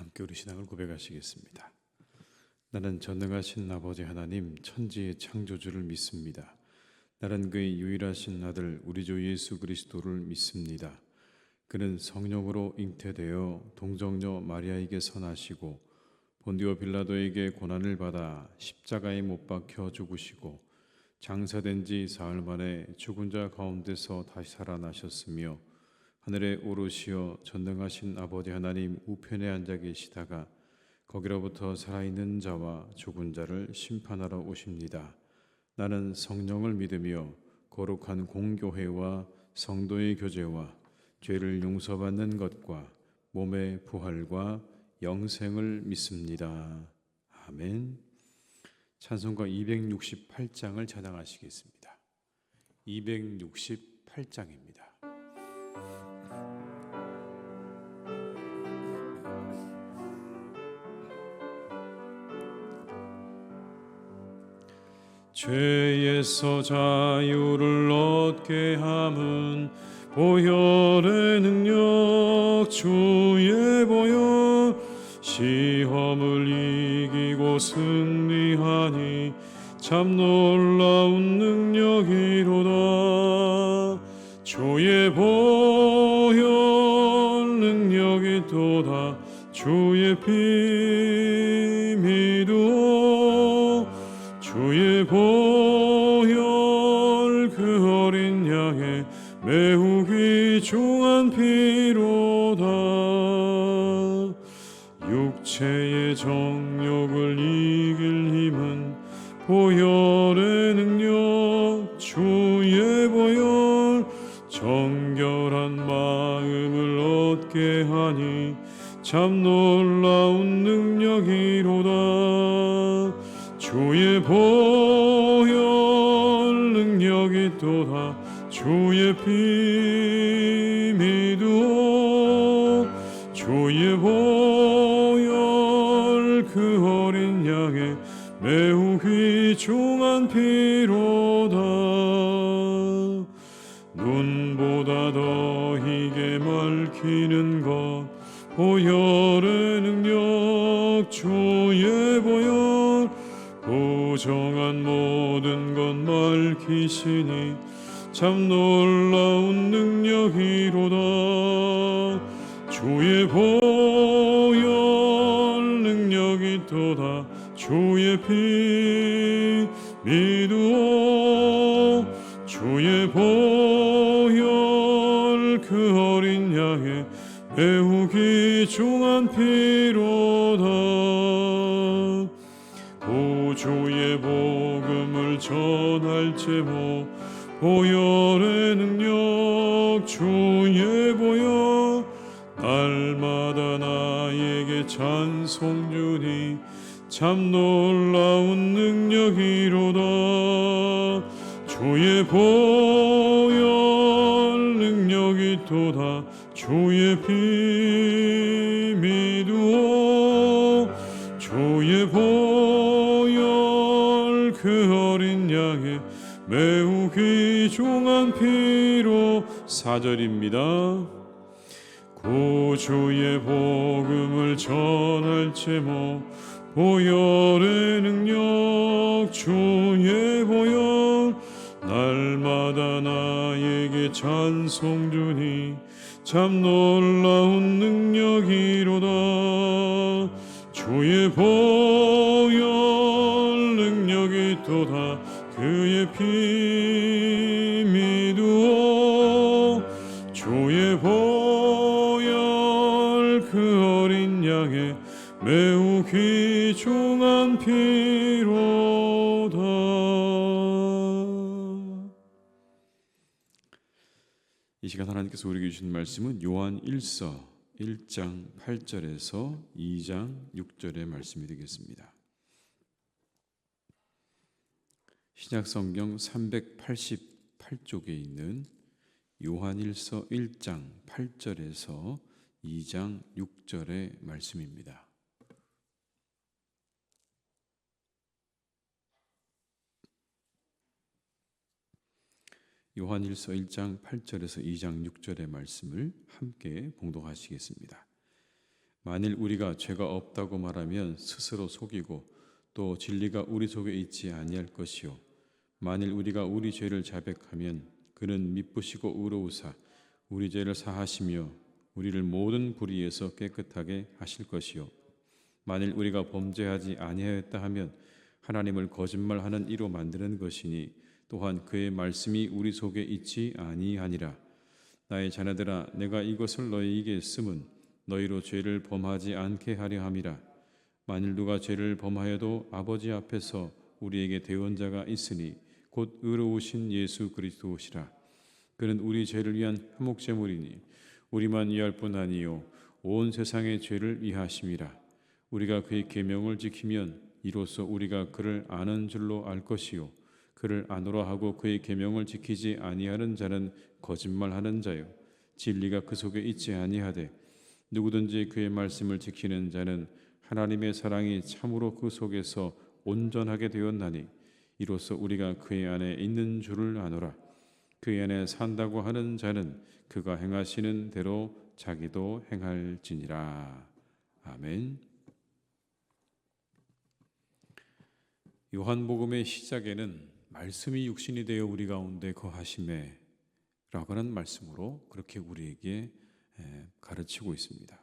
함께 우리 신앙을 고백하시겠습니다. 나는 전능하신 아버지 하나님 천지의 창조주를 믿습니다. 나는 그의 유일하신 아들 우리 주 예수 그리스도를 믿습니다. 그는 성령으로 잉태되어 동정녀 마리아에게서 나시고 본디오 빌라도에게 고난을 받아 십자가에 못 박혀 죽으시고 장사된 지 사흘 만에 죽은 자 가운데서 다시 살아나셨으며 하늘에 오르시어 전능하신 아버지 하나님 우편에 앉아 계시다가 거기로부터 살아있는 자와 죽은 자를 심판하러 오십니다. 나는 성령을 믿으며 거룩한 공교회와 성도의 교제와 죄를 용서받는 것과 몸의 부활과 영생을 믿습니다. 아멘. 찬송가 268장을 찬양하시겠습니다. 268장입니다. 죄에서 자유를 얻게 함은 보혈의 능력 주의 보혈 시험을 이기고 승리하니 참 놀라운 능력이로다. 주의 보혈 능력이 또다. 주의 피 믿어 주의 보혈 그 어린 양의 매우 귀중한 피로다. 육체의 정욕을 이길 힘은 보혈의 능력 주의 보혈 정결한 마음을 얻게 하니 참 놀라운 능력이로다. 주의 보혈 능력이 또다. 주의 피 믿어 주의 보혈 그 어린 양의 매우 귀중한 피로다. 눈보다 더 희게 밝히는 것 보혈의 능력 주의 보혈 부정한 모든 것 밝히시니 참 놀라운 능력이로다. 주의 보혈 능력이 또다. 주의 피 믿어 주의 보혈 그 어린 양의 매우 귀중한 피로다. 구주의 복음을 전할 제목 보혈의 능력 주의 보혈 날마다 나에게 찬송 주니 참 놀라운 능력이로다. 주의 보혈 능력이 또다. 주의 피 믿어 주의 보혈 그 어린 양의 매우 귀중한 피로 4절입니다. 구주의 복음을 전할 제목 보혈의 능력 주의 보혈 날마다 나에게 찬송 주니 참 놀라운 능력이로다. 주의 보혈 능력이 또다. 그의 피 믿어 주의 보혈 그 어린 양의 매우 귀중한 피로다. 이 시간 하나님께서 우리에게 주신 말씀은 요한 1서 1장 8절에서 2장 6절의 말씀이 되겠습니다. 신약성경 388쪽에 있는 요한일서 1장 8절에서 2장 6절의 말씀입니다. 요한일서 1장 8절에서 2장 6절의 말씀을 함께 봉독하시겠습니다. 만일 우리가 죄가 없다고 말하면 스스로 속이고 또 진리가 우리 속에 있지 아니할 것이요 만일 우리가 우리 죄를 자백하면 그는 미쁘시고 의로우사 우리 죄를 사하시며 우리를 모든 불의에서 깨끗하게 하실 것이요 만일 우리가 범죄하지 아니하였다 하면 하나님을 거짓말하는 이로 만드는 것이니 또한 그의 말씀이 우리 속에 있지 아니하니라. 나의 자녀들아 내가 이것을 너희에게 쓰면 너희로 죄를 범하지 않게 하려 함이라. 만일 누가 죄를 범하여도 아버지 앞에서 우리에게 대언자가 있으니 곧 의로우신 예수 그리스도시라. 그는 우리 죄를 위한 화목제물이니 우리만 위할 뿐 아니요 온 세상의 죄를 위하심이라. 우리가 그의 계명을 지키면 이로써 우리가 그를 아는 줄로 알 것이요 그를 아노라 하고 그의 계명을 지키지 아니하는 자는 거짓말하는 자요 진리가 그 속에 있지 아니하되 누구든지 그의 말씀을 지키는 자는 하나님의 사랑이 참으로 그 속에서 온전하게 되었나니 이로써 우리가 그의 안에 있는 줄을 아노라. 그의 안에 산다고 하는 자는 그가 행하시는 대로 자기도 행할지니라. 아멘. 요한복음의 시작에는 말씀이 육신이 되어 우리 가운데 거하심에 라고 하는 말씀으로 그렇게 우리에게 가르치고 있습니다.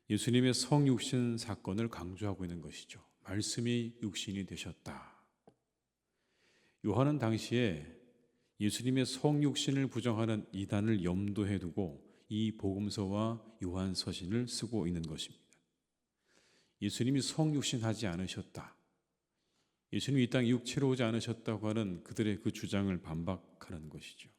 예수님의 성육신 사건을 강조하고 있는 것이죠. 말씀이 육신이 되셨다. 요한은 당시에 예수님의 성육신을 부정하는 이단을 염두에 두고 이 복음서와 요한서신을 쓰고 있는 것입니다. 예수님이 성육신하지 않으셨다. 예수님이 이 땅에 육체로 오지 않으셨다고 하는 그들의 그 주장을 반박하는 것이죠.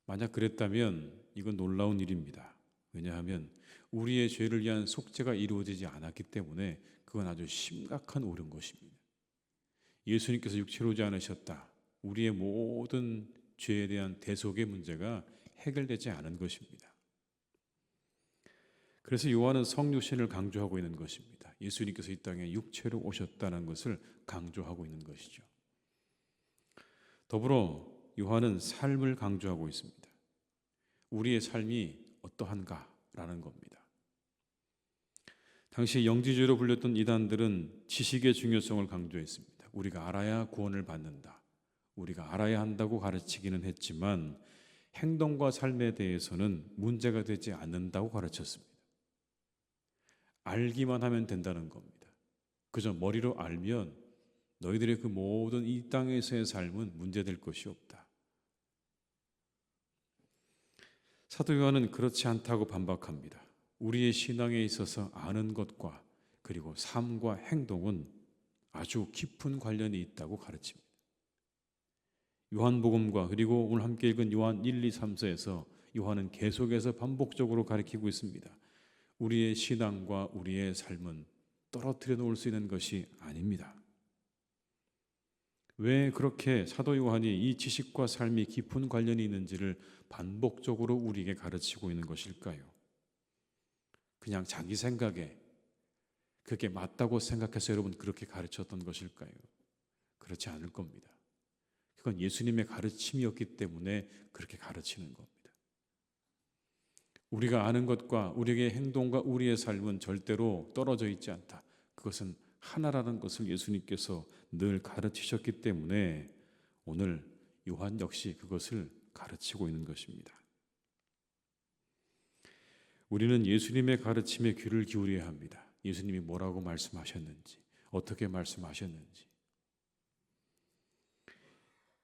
만약 그랬다면 이건 놀라운 일입니다. 왜냐하면 우리의 죄를 위한 속죄가 이루어지지 않았기 때문에 그건 아주 심각한 옳은 것입니다. 예수님께서 육체로 오지 않으셨다. 우리의 모든 죄에 대한 대속의 문제가 해결되지 않은 것입니다. 그래서 요한은 성육신을 강조하고 있는 것입니다. 예수님께서 이 땅에 육체로 오셨다는 것을 강조하고 있는 것이죠. 더불어 요한은 삶을 강조하고 있습니다. 우리의 삶이 어떠한가라는 겁니다. 당시 영지주의로 불렸던 이단들은 지식의 중요성을 강조했습니다. 우리가 알아야 구원을 받는다. 우리가 알아야 한다고 가르치기는 했지만 행동과 삶에 대해서는 문제가 되지 않는다고 가르쳤습니다. 알기만 하면 된다는 겁니다. 그저 머리로 알면 너희들의 그 모든 이 땅에서의 삶은 문제될 것이 없다. 사도 요한은 그렇지 않다고 반박합니다. 우리의 신앙에 있어서 아는 것과 그리고 삶과 행동은 아주 깊은 관련이 있다고 가르칩니다. 요한복음과 그리고 오늘 함께 읽은 요한 1, 2, 3서에서 요한은 계속해서 반복적으로 가르치고 있습니다. 우리의 신앙과 우리의 삶은 떨어뜨려 놓을 수 있는 것이 아닙니다. 왜 그렇게 사도 요한이 이 지식과 삶이 깊은 관련이 있는지를 반복적으로 우리에게 가르치고 있는 것일까요? 그냥 자기 생각에 그게 맞다고 생각해서 여러분 그렇게 가르쳤던 것일까요? 그렇지 않을 겁니다. 그건 예수님의 가르침이었기 때문에 그렇게 가르치는 겁니다. 우리가 아는 것과 우리의 행동과 우리의 삶은 절대로 떨어져 있지 않다. 그것은 하나라는 것을 예수님께서 늘 가르치셨기 때문에 오늘 요한 역시 그것을 가르치고 있는 것입니다. 우리는 예수님의 가르침에 귀를 기울여야 합니다. 예수님이 뭐라고 말씀하셨는지, 어떻게 말씀하셨는지.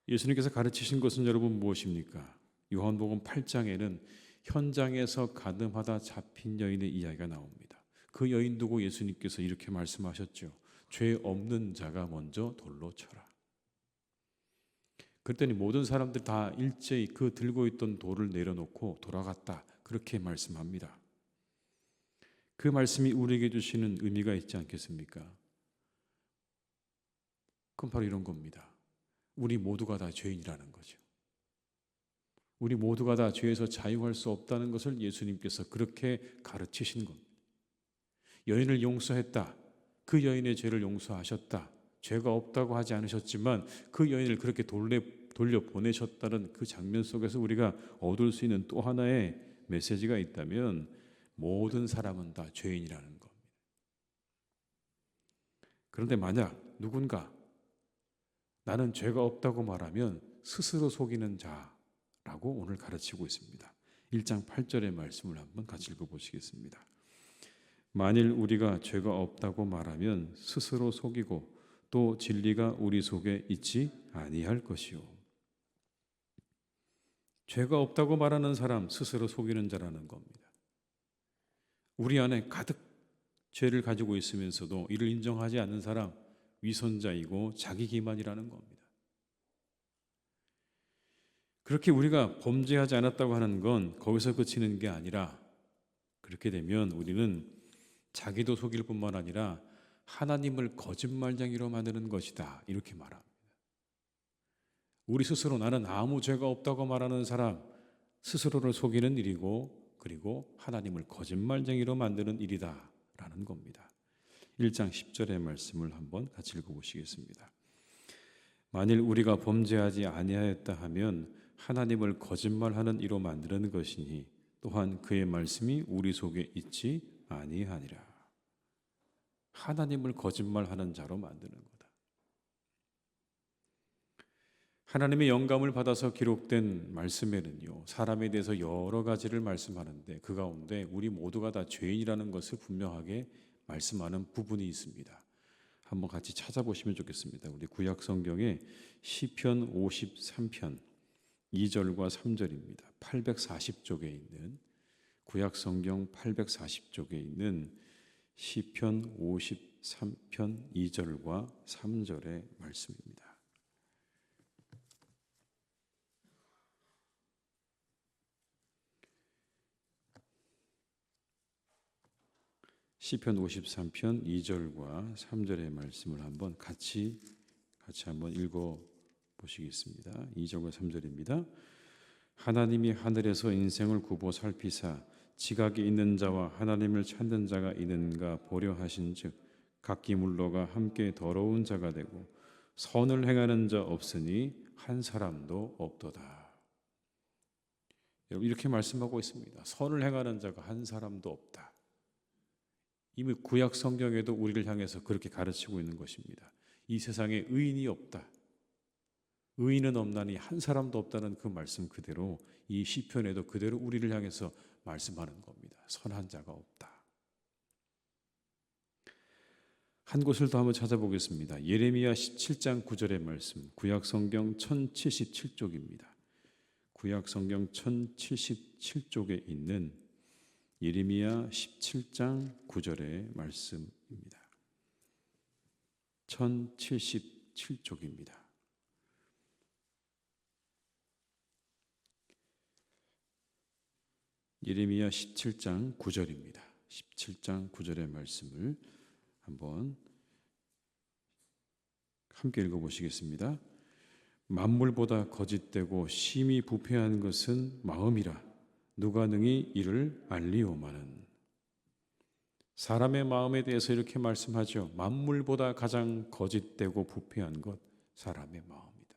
예수님께서 가르치신 것은 여러분 무엇입니까? 요한복음 8장에는 현장에서 가늠하다 잡힌 여인의 이야기가 나옵니다. 그 여인 두고 예수님께서 이렇게 말씀하셨죠. 죄 없는 자가 먼저 돌로 쳐라. 그랬더니 모든 사람들 다 일제히 그 들고 있던 돌을 내려놓고 돌아갔다. 그렇게 말씀합니다. 그 말씀이 우리에게 주시는 의미가 있지 않겠습니까? 그건 바로 이런 겁니다. 우리 모두가 다 죄인이라는 거죠. 우리 모두가 다 죄에서 자유할 수 없다는 것을 예수님께서 그렇게 가르치신 겁니다. 여인을 용서했다. 그 여인의 죄를 용서하셨다. 죄가 없다고 하지 않으셨지만 그 여인을 그렇게 돌려보내셨다는 그 장면 속에서 우리가 얻을 수 있는 또 하나의 메시지가 있다면 모든 사람은 다 죄인이라는 겁니다. 그런데 만약 누군가 나는 죄가 없다고 말하면 스스로 속이는 자라고 오늘 가르치고 있습니다. 1장 8절의 말씀을 한번 같이 읽어보시겠습니다. 만일 우리가 죄가 없다고 말하면 스스로 속이고 또 진리가 우리 속에 있지 아니할 것이요. 죄가 없다고 말하는 사람 스스로 속이는 자라는 겁니다. 우리 안에 가득 죄를 가지고 있으면서도 이를 인정하지 않는 사람 위선자이고 자기 기만이라는 겁니다. 그렇게 우리가 범죄하지 않았다고 하는 건 거기서 그치는 게 아니라 그렇게 되면 우리는 자기도 속일 뿐만 아니라 하나님을 거짓말쟁이로 만드는 것이다 이렇게 말합니다. 우리 스스로 나는 아무 죄가 없다고 말하는 사람 스스로를 속이는 일이고 그리고 하나님을 거짓말쟁이로 만드는 일이다 라는 겁니다. 1장 10절의 말씀을 한번 같이 읽어보시겠습니다. 만일 우리가 범죄하지 아니하였다 하면 하나님을 거짓말하는 이로 만드는 것이니 또한 그의 말씀이 우리 속에 있지 아니하니라. 하나님을 거짓말하는 자로 만드는 거다. 하나님의 영감을 받아서 기록된 말씀에는요, 사람에 대해서 여러 가지를 말씀하는데 그 가운데 우리 모두가 다 죄인이라는 것을 분명하게 말씀하는 부분이 있습니다. 한번 같이 찾아보시면 좋겠습니다. 우리 구약 성경에 시편 53편 2절과 3절입니다. 840쪽에 있는 구약 성경 840쪽에 있는 시편 53편 2절과 3절의 말씀입니다. 시편 53편 2절과 3절의 말씀을 한번 같이 한번 읽어 보시겠습니다. 2절과 3절입니다. 하나님이 하늘에서 인생을 굽어 살피사 지각이 있는 자와 하나님을 찾는 자가 있는가 보려 하신즉 각기 물러가 함께 더러운 자가 되고 선을 행하는 자 없으니 한 사람도 없도다. 여러분 이렇게 말씀하고 있습니다. 선을 행하는 자가 한 사람도 없다. 이미 구약 성경에도 우리를 향해서 그렇게 가르치고 있는 것입니다. 이 세상에 의인이 없다. 의인은 없나니 한 사람도 없다는 그 말씀 그대로 이 시편에도 그대로 우리를 향해서 말씀하는 겁니다. 선한 자가 없다. 한 곳을 더 한번 찾아보겠습니다. 예레미야 17장 9절의 말씀, 구약 성경 1077쪽입니다. 구약 성경 1077쪽에 있는 예레미야 17장 9절의 말씀입니다. 1077쪽입니다. 예레미야 17장 9절입니다. 17장 9절의 말씀을 한번 함께 읽어보시겠습니다. 만물보다 거짓되고 심히 부패한 것은 마음이라 누가 능히 이를 알리오마는. 사람의 마음에 대해서 이렇게 말씀하죠. 만물보다 가장 거짓되고 부패한 것 사람의 마음이다.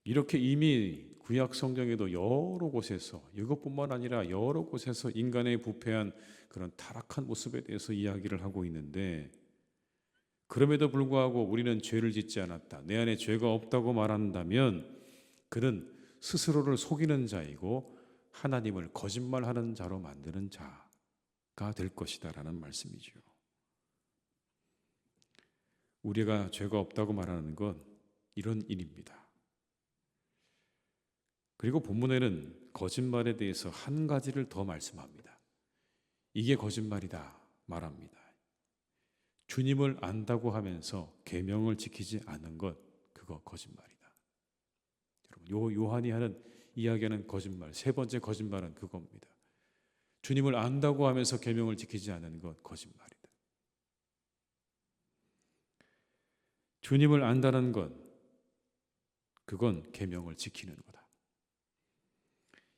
이렇게 이미 구약 성경에도 여러 곳에서 이것뿐만 아니라 여러 곳에서 인간의 부패한 그런 타락한 모습에 대해서 이야기를 하고 있는데 그럼에도 불구하고 우리는 죄를 짓지 않았다. 내 안에 죄가 없다고 말한다면 그는 스스로를 속이는 자이고 하나님을 거짓말하는 자로 만드는 자가 될 것이다 라는 말씀이죠. 우리가 죄가 없다고 말하는 건 이런 일입니다. 그리고 본문에는 거짓말에 대해서 한 가지를 더 말씀합니다. 이게 거짓말이다 말합니다. 주님을 안다고 하면서 계명을 지키지 않는 것 그거 거짓말이다. 여러분 요한이 하는 이야기하는 거짓말 세 번째 거짓말은 그겁니다. 주님을 안다고 하면서 계명을 지키지 않는 것 거짓말이다. 주님을 안다는 것 그건 계명을 지키는 거다.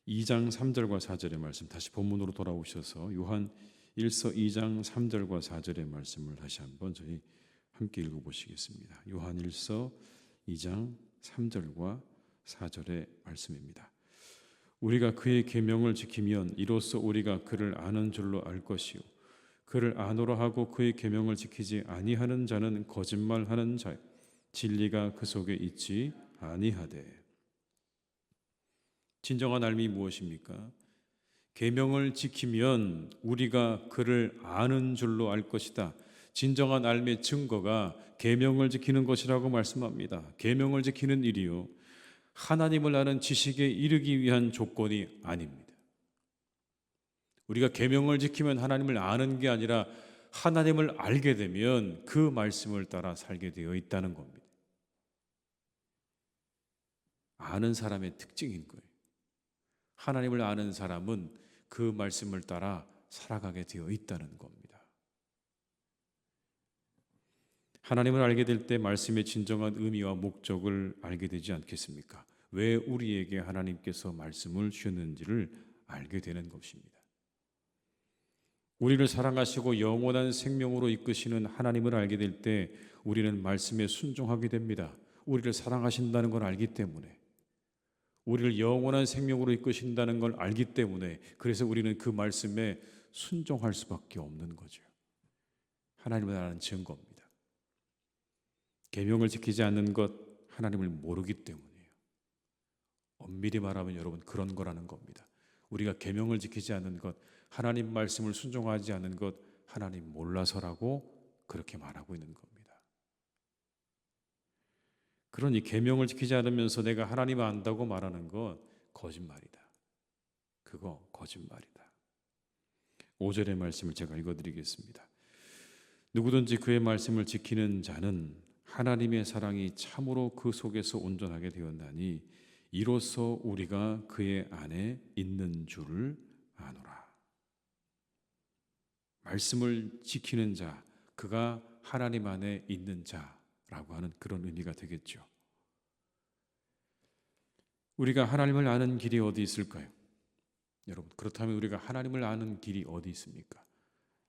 2장 3절과 4절의 말씀 다시 본문으로 돌아오셔서 요한 1서 2장 3절과 4절의 말씀을 다시 한번 저희 함께 읽어보시겠습니다. 요한 1서 2장 3절과 4절의 말씀입니다. 우리가 그의 계명을 지키면 이로써 우리가 그를 아는 줄로 알 것이요 그를 아노라 하고 그의 계명을 지키지 아니하는 자는 거짓말하는 자 진리가 그 속에 있지 아니하되. 진정한 삶이 무엇입니까? 계명을 지키면 우리가 그를 아는 줄로 알 것이다. 진정한 삶의 증거가 계명을 지키는 것이라고 말씀합니다. 계명을 지키는 일이요 하나님을 아는 지식에 이르기 위한 조건이 아닙니다. 우리가 계명을 지키면 하나님을 아는 게 아니라 하나님을 알게 되면 그 말씀을 따라 살게 되어 있다는 겁니다. 아는 사람의 특징인 거예요. 하나님을 아는 사람은 그 말씀을 따라 살아가게 되어 있다는 겁니다. 하나님을 알게 될 때 말씀의 진정한 의미와 목적을 알게 되지 않겠습니까? 왜 우리에게 하나님께서 말씀을 주셨는지를 알게 되는 것입니다. 우리를 사랑하시고 영원한 생명으로 이끄시는 하나님을 알게 될 때 우리는 말씀에 순종하게 됩니다. 우리를 사랑하신다는 걸 알기 때문에, 우리를 영원한 생명으로 이끄신다는 걸 알기 때문에, 그래서 우리는 그 말씀에 순종할 수밖에 없는 거죠. 하나님을 아는 증거입니다. 계명을 지키지 않는 것, 하나님을 모르기 때문이에요. 엄밀히 말하면 여러분 그런 거라는 겁니다. 우리가 계명을 지키지 않는 것, 하나님 말씀을 순종하지 않는 것, 하나님 몰라서라고 그렇게 말하고 있는 겁니다. 그러니 계명을 지키지 않으면서 내가 하나님을 안다고 말하는 것 거짓말이다. 그거 거짓말이다. 5절의 말씀을 제가 읽어드리겠습니다. 누구든지 그의 말씀을 지키는 자는 하나님의 사랑이 참으로 그 속에서 온전하게 되었나니 이로써 우리가 그의 안에 있는 줄을 아노라. 말씀을 지키는 자, 그가 하나님 안에 있는 자라고 하는 그런 의미가 되겠죠. 우리가 하나님을 아는 길이 어디 있을까요? 여러분, 그렇다면 우리가 하나님을 아는 길이 어디 있습니까?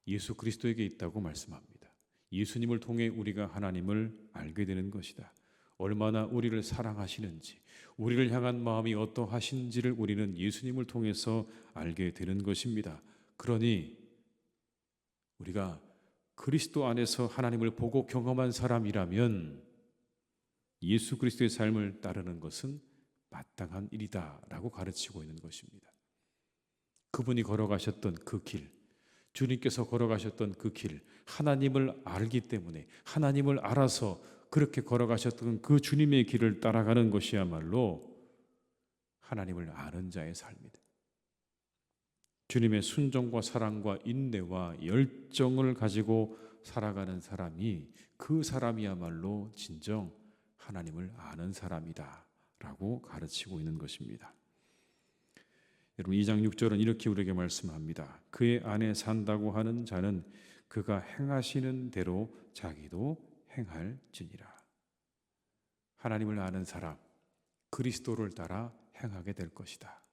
예수 그리스도에게 있다고 말씀합니다. 예수님을 통해 우리가 하나님을 알게 되는 것이다. 얼마나 우리를 사랑하시는지, 우리를 향한 마음이 어떠하신지를 우리는 예수님을 통해서 알게 되는 것입니다. 그러니 우리가 그리스도 안에서 하나님을 보고 경험한 사람이라면 예수 그리스도의 삶을 따르는 것은 마땅한 일이다라고 가르치고 있는 것입니다. 그분이 걸어가셨던 그 길, 주님께서 걸어가셨던 그 길, 하나님을 알기 때문에, 하나님을 알아서 그렇게 걸어가셨던 그 주님의 길을 따라가는 것이야말로 하나님을 아는 자의 삶이다. 주님의 순종과 사랑과 인내와 열정을 가지고 살아가는 사람이, 그 사람이야말로 진정 하나님을 아는 사람이다 라고 가르치고 있는 것입니다. 여러분 2장 6절은 이렇게 우리에게 말씀합니다. 그의 안에 산다고 하는 자는 그가 행하시는 대로 자기도 행할지니라. 하나님을 아는 사람, 그리스도를 따라 행하게 될 것이다.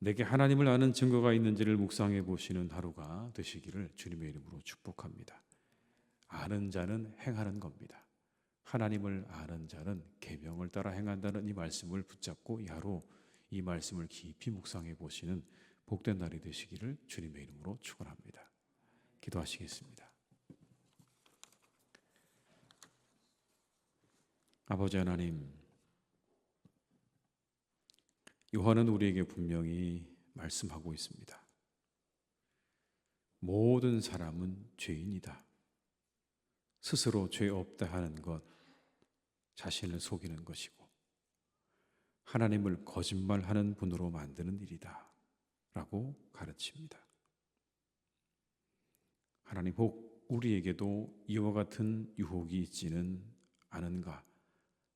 내게 하나님을 아는 증거가 있는지를 묵상해 보시는 하루가 되시기를 주님의 이름으로 축복합니다. 아는 자는 행하는 겁니다. 하나님을 아는 자는 계명을 따라 행한다는 이 말씀을 붙잡고 이 하루 이 말씀을 깊이 묵상해 보시는 복된 날이 되시기를 주님의 이름으로 축원합니다. 기도하시겠습니다. 아버지 하나님, 요한은 우리에게 분명히 말씀하고 있습니다. 모든 사람은 죄인이다. 스스로 죄 없다 하는 것, 자신을 속이는 것이고 하나님을 거짓말하는 분으로 만드는 일이다 라고 가르칩니다. 하나님, 혹 우리에게도 이와 같은 유혹이 있지는 않은가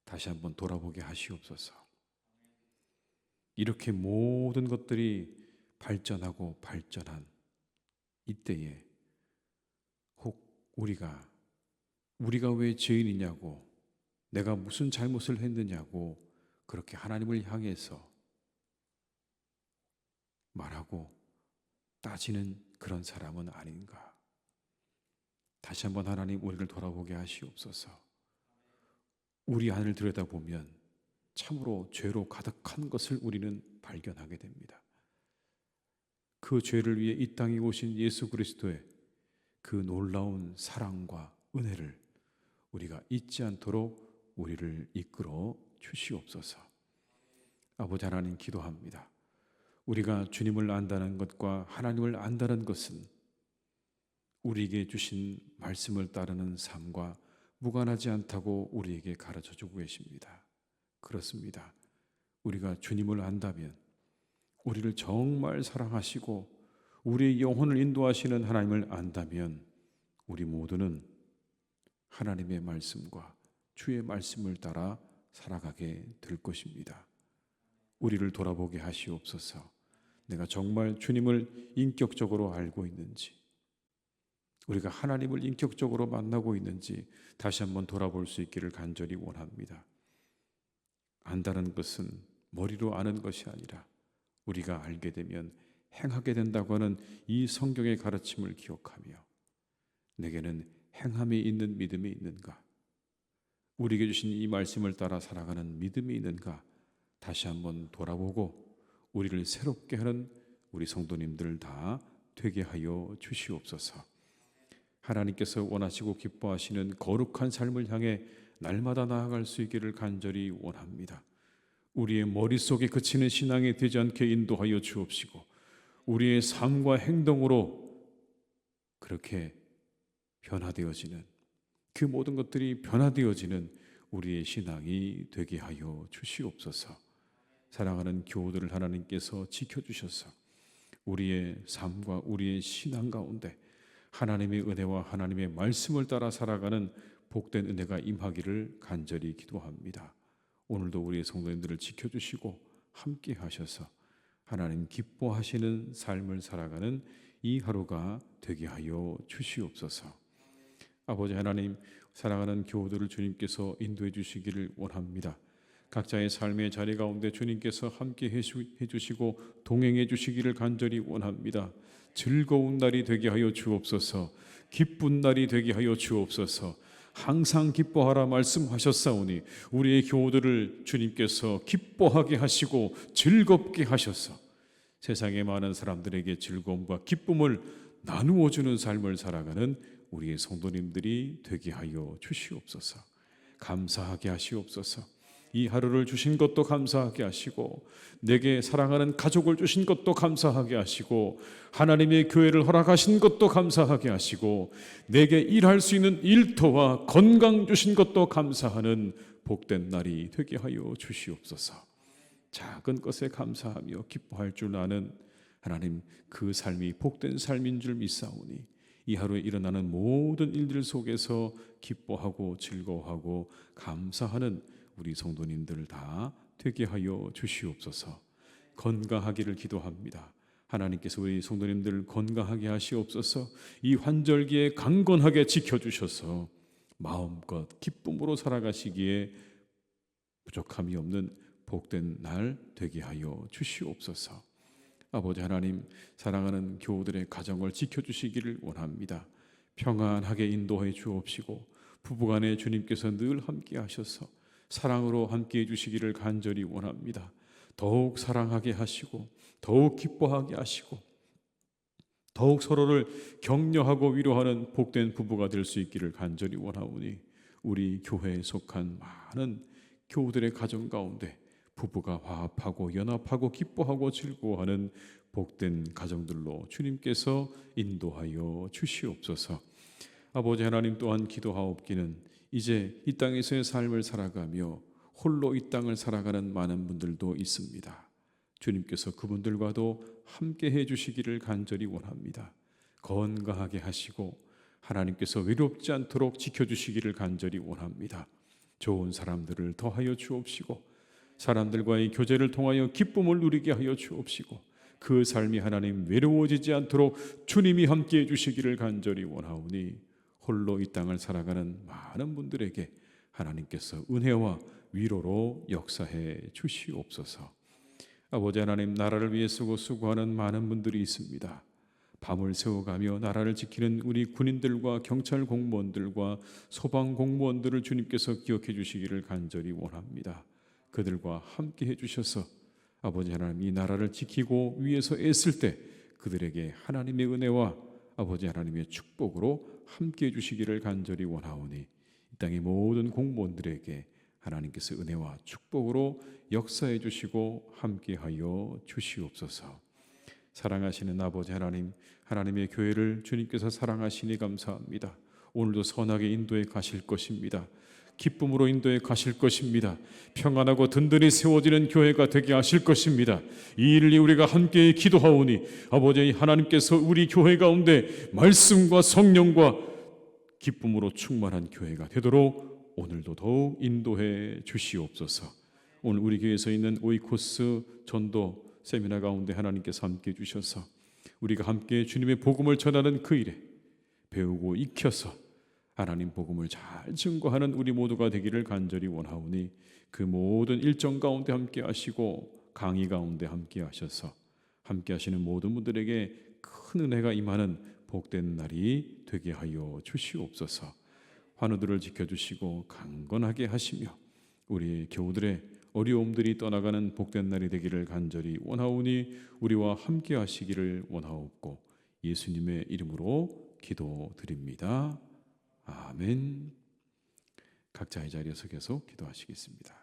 다시 한번 돌아보게 하시옵소서. 이렇게 모든 것들이 발전하고 발전한 이때에 혹 우리가 왜 죄인이냐고, 내가 무슨 잘못을 했느냐고 그렇게 하나님을 향해서 말하고 따지는 그런 사람은 아닌가. 다시 한번 하나님 우리를 돌아보게 하시옵소서. 우리 안을 들여다보면 참으로 죄로 가득한 것을 우리는 발견하게 됩니다. 그 죄를 위해 이 땅에 오신 예수 그리스도의 그 놀라운 사랑과 은혜를 우리가 잊지 않도록 우리를 이끌어 주시옵소서. 아버지 하나님, 기도합니다. 우리가 주님을 안다는 것과 하나님을 안다는 것은 우리에게 주신 말씀을 따르는 삶과 무관하지 않다고 우리에게 가르쳐주고 계십니다. 그렇습니다. 우리가 주님을 안다면, 우리를 정말 사랑하시고 우리의 영혼을 인도하시는 하나님을 안다면, 우리 모두는 하나님의 말씀과 주의 말씀을 따라 살아가게 될 것입니다. 우리를 돌아보게 하시옵소서. 내가 정말 주님을 인격적으로 알고 있는지, 우리가 하나님을 인격적으로 만나고 있는지 다시 한번 돌아볼 수 있기를 간절히 원합니다. 안다는 것은 머리로 아는 것이 아니라 우리가 알게 되면 행하게 된다고 하는 이 성경의 가르침을 기억하며, 내게는 행함이 있는 믿음이 있는가, 우리에게 주신 이 말씀을 따라 살아가는 믿음이 있는가 다시 한번 돌아보고 우리를 새롭게 하는 우리 성도님들 다 되게 하여 주시옵소서. 하나님께서 원하시고 기뻐하시는 거룩한 삶을 향해 날마다 나아갈 수 있기를 간절히 원합니다. 우리의 머릿속에 그치는 신앙이 되지 않게 인도하여 주옵시고, 우리의 삶과 행동으로 그렇게 변화되어지는, 그 모든 것들이 변화되어지는 우리의 신앙이 되게 하여 주시옵소서. 사랑하는 교우들을 하나님께서 지켜주셔서 우리의 삶과 우리의 신앙 가운데 하나님의 은혜와 하나님의 말씀을 따라 살아가는 복된 은혜가 임하기를 간절히 기도합니다. 오늘도 우리의 성도님들을 지켜주시고 함께 하셔서 하나님 기뻐하시는 삶을 살아가는 이 하루가 되게 하여 주시옵소서. 아버지 하나님, 사랑하는 교우들을 주님께서 인도해 주시기를 원합니다. 각자의 삶의 자리 가운데 주님께서 함께 해주시고 동행해 주시기를 간절히 원합니다. 즐거운 날이 되게 하여 주옵소서. 기쁜 날이 되게 하여 주옵소서. 항상 기뻐하라 말씀하셨사오니 우리의 교우들을 주님께서 기뻐하게 하시고 즐겁게 하셔서 세상의 많은 사람들에게 즐거움과 기쁨을 나누어 주는 삶을 살아가는 우리의 성도님들이 되게 하여 주시옵소서. 감사하게 하시옵소서. 이 하루를 주신 것도 감사하게 하시고, 내게 사랑하는 가족을 주신 것도 감사하게 하시고, 하나님의 교회를 허락하신 것도 감사하게 하시고, 내게 일할 수 있는 일터와 건강 주신 것도 감사하는 복된 날이 되게 하여 주시옵소서. 작은 것에 감사하며 기뻐할 줄 아는 하나님, 그 삶이 복된 삶인 줄 믿사오니 이 하루에 일어나는 모든 일들 속에서 기뻐하고 즐거워하고 감사하는 우리 성도님들 다 되게 하여 주시옵소서. 건강하기를 기도합니다. 하나님께서 우리 성도님들 건강하게 하시옵소서. 이 환절기에 강건하게 지켜주셔서 마음껏 기쁨으로 살아가시기에 부족함이 없는 복된 날 되게 하여 주시옵소서. 아버지 하나님, 사랑하는 교우들의 가정을 지켜주시기를 원합니다. 평안하게 인도해 주옵시고 부부간에 주님께서 늘 함께 하셔서 사랑으로 함께해 주시기를 간절히 원합니다. 더욱 사랑하게 하시고 더욱 기뻐하게 하시고 더욱 서로를 격려하고 위로하는 복된 부부가 될 수 있기를 간절히 원하오니 우리 교회에 속한 많은 교우들의 가정 가운데 부부가 화합하고 연합하고 기뻐하고 즐거워하는 복된 가정들로 주님께서 인도하여 주시옵소서. 아버지 하나님, 또한 기도하옵기는 이제 이 땅에서의 삶을 살아가며 홀로 이 땅을 살아가는 많은 분들도 있습니다. 주님께서 그분들과도 함께 해주시기를 간절히 원합니다. 건강하게 하시고 하나님께서 외롭지 않도록 지켜주시기를 간절히 원합니다. 좋은 사람들을 더하여 주옵시고 사람들과의 교제를 통하여 기쁨을 누리게 하여 주옵시고 그 삶이 하나님 외로워지지 않도록 주님이 함께 해주시기를 간절히 원하오니 홀로 이 땅을 살아가는 많은 분들에게 하나님께서 은혜와 위로로 역사해 주시옵소서. 아버지 하나님, 나라를 위해 쓰고 수고하는 많은 분들이 있습니다. 밤을 새워가며 나라를 지키는 우리 군인들과 경찰 공무원들과 소방 공무원들을 주님께서 기억해 주시기를 간절히 원합니다. 그들과 함께 해주셔서 아버지 하나님 이 나라를 지키고 위에서 애쓸 때 그들에게 하나님의 은혜와 아버지 하나님의 축복으로 함께 해주시기를 간절히 원하오니 이 땅의 모든 공무원들에게 하나님께서 은혜와 축복으로 역사해 주시고 함께하여 주시옵소서. 사랑하시는 아버지 하나님, 하나님의 교회를 주님께서 사랑하시니 감사합니다. 오늘도 선하게 인도해 가실 것입니다. 기쁨으로 인도해 가실 것입니다. 평안하고 든든히 세워지는 교회가 되게 하실 것입니다. 이 일을 우리가 함께 기도하오니 아버지 하나님께서 우리 교회 가운데 말씀과 성령과 기쁨으로 충만한 교회가 되도록 오늘도 더욱 인도해 주시옵소서. 오늘 우리 교회에서 있는 오이코스 전도 세미나 가운데 하나님께서 함께 해주셔서 우리가 함께 주님의 복음을 전하는 그 일에 배우고 익혀서 하나님 복음을 잘 증거하는 우리 모두가 되기를 간절히 원하오니 그 모든 일정 가운데 함께 하시고 강의 가운데 함께 하셔서 함께 하시는 모든 분들에게 큰 은혜가 임하는 복된 날이 되게 하여 주시옵소서. 환우들을 지켜주시고 강건하게 하시며 우리 교우들의 어려움들이 떠나가는 복된 날이 되기를 간절히 원하오니 우리와 함께 하시기를 원하옵고 예수님의 이름으로 기도드립니다. 아멘. 각자의 자리에서 계속 기도하시겠습니다.